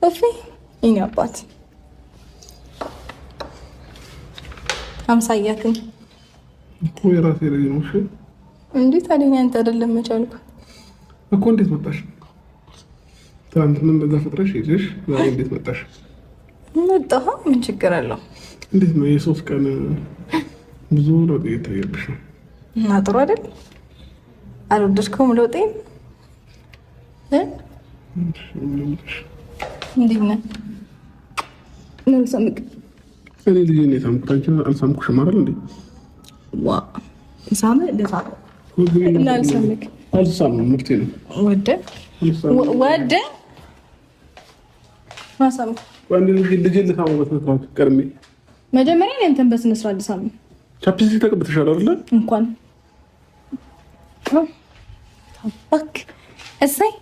እፊ የኔ አባት አምሳያክን እኮ የራሴ ልጅ ነው። እሺ እንዴት አለኝ አንተ አይደለም መቻልኩ እኮ እንዴት መጣሽ? ትናንትና እንደዛ ፈጥረሽ ይዘሽ ዛሬ እንዴት መጣሽ? መጣሁ። ምን ችግር አለው? እንዴት ነው የሶስት ቀን ብዙ ለውጥ እየታየብሽ ነው እና ጥሩ አይደል? አልወደድከውም ለውጤን? እንዴት ነህ? ልሳምክ እኔ ልጅ ነው የሳምኩት። አንቺ አልሳምኩሽም አይደል እንዴ? ዋ ሳም ለሳም ላልሳምክ አልሳምም። ምርቴ ነው። ወደ ማሳምክ ወንድ ልጅ ልሳምበት ነው ቀርሜ መጀመሪያ እንትን በስነ ስርዓት ልሳም ቻፕስቲክ ተቀብተሻል አይደል? እንኳን ታባክ እሰይ